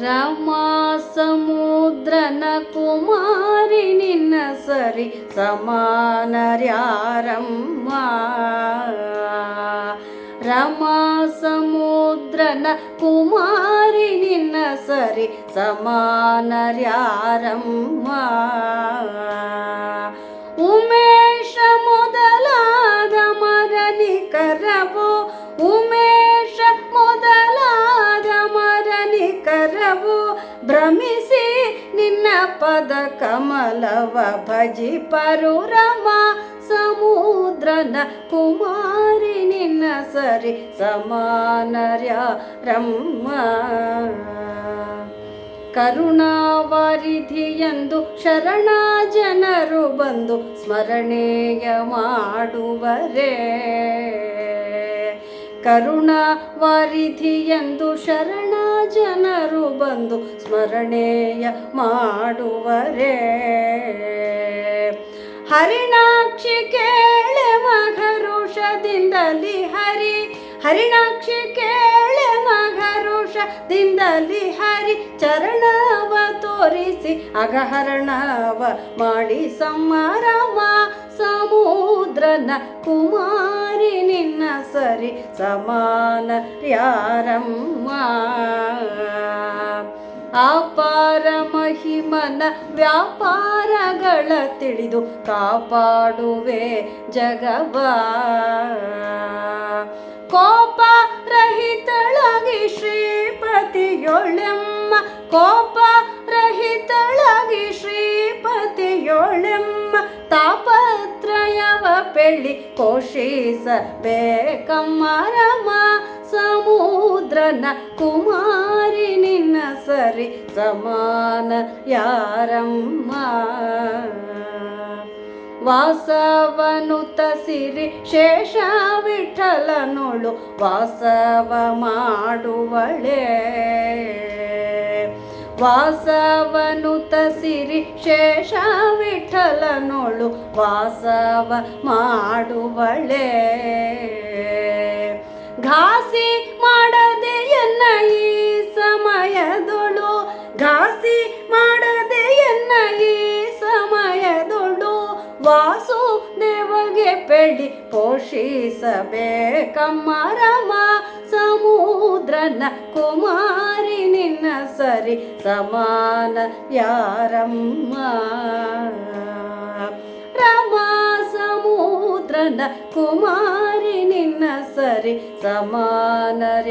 ರಮಾ ಸಮುದ್ರನ ಕುಮಾರಿ ನಿನ್ನ ಸರಿ ಸಮಾನರ್ಯಾರಮ್ಮ. ರಮಾ ಸಮುದ್ರನ ಕುಮಾರಿ ನಿನ್ನ ಸರಿ ಸಮಾನರ್ಯಾರಮ್ಮ. ಉಮೇಶ ಮೊದಲಾದ ಮರನಿಕರವು, ಉಮೇಶ ಮೊದಲಾದ ಮರನಿಕರವು ಭ್ರಮಿಸಿ ನಿನ್ನ ಪದ ಕಮಲವ ಭಜಿಪರು. ರಮಾ ಸಮುದ್ರನ ಕುಮಾರಿ ನಿನ್ನ ಸರಿ ಸಮಾನರ್ಯಾರಮ್ಮ. ಕರುಣಾವಾರಿಧಿಯೆಂದು ಶರಣ ಜನರು ಬಂದು ಸ್ಮರಣೆಯ ಮಾಡುವರೇ. ಕರುಣಾವಾರಿಧಿಯೆಂದು ಶರಣ ಜನರು ಬಂದು ಸ್ಮರಣೆಯ ಮಾಡುವರೇ. ಹರಿಣಾಕ್ಷಿ ಕೇಳೆ ಮಘರುಷದಿಂದಲಿ ಹರಿ, ಹರಿಣಾಕ್ಷಿ ಕೇಳೆ ಮಘರುಷದಿಂದಲಿ ಹರಿ ಚರಣವ ತೋರಿಸಿ ಅಗಹರಣವ ಮಾಡಿ ಸಂರಮ. ಸಮುದ್ರನ ಕುಮಾರಿ ನಿನ್ನ ಸರಿ ಸಮಾನರ್ಯಾರಮ್ಮ. ಅಪಾರ ಮಹಿಮನ ವ್ಯಾಪಾರಗಳ ತಿಳಿದು ಕಾಪಾಡುವೆ ಜಗವ. ಕೋಪ ರಹಿತಳಾಗಿ ಶ್ರೀಪತಿಯೊಳೆಮ್ಮ, ಕೋಪ ರಹಿತಳಾಗಿ ಶ್ರೀಪತಿಯೊಳೆಮ್ಮ. ತಾಪತ್ರಯವ ಪೆಳ್ಳಿ ಪೋಷಿಸಬೇಕಮ್ಮ. ರಮಾ ಸಮುದ್ರನ ಕುಮಾರಿ ನಿನ್ನ ಸರಿ ಸಮಾನರ್ಯಾರಮ್ಮ. ವಾಸವನುತ ಸಿರಿ ಶೇಷ ವಿಠಲನೊಳು ವಾಸವ ಮಾಡುವಳೆ. ವಾಸವನುತ ಸಿರಿ ಶೇಷ ವಿಠಲನೊಳು ವಾಸವ ಮಾಡುವಳೆ. ಘಾಸಿ ಮಾಡದೆ ಎನ್ನ ಈ ಸಮಯದೊಳು, ಘಾಸಿ ಮಾಡದೆ ಎನ್ನ ಈ ಸಮಯದೊಳು ವಾಸುದೇವಗೆ ಪೆಳ್ಳಿ ಪೋಷಿಸಬೇಕಮ್ಮ. ರಮಾ ಸಮುದ್ರನ ಕುಮಾರಿ ನಿನ್ನ ಸರಿ ಸಮಾನರ್ಯಾರಮ್ಮ. ರಮಾ ಸಮುದ್ರನ ಕುಮಾರಿ ನಿನ್ನ ಸರಿ ಸಮಾನರ್ಯಾರಮ್ಮ.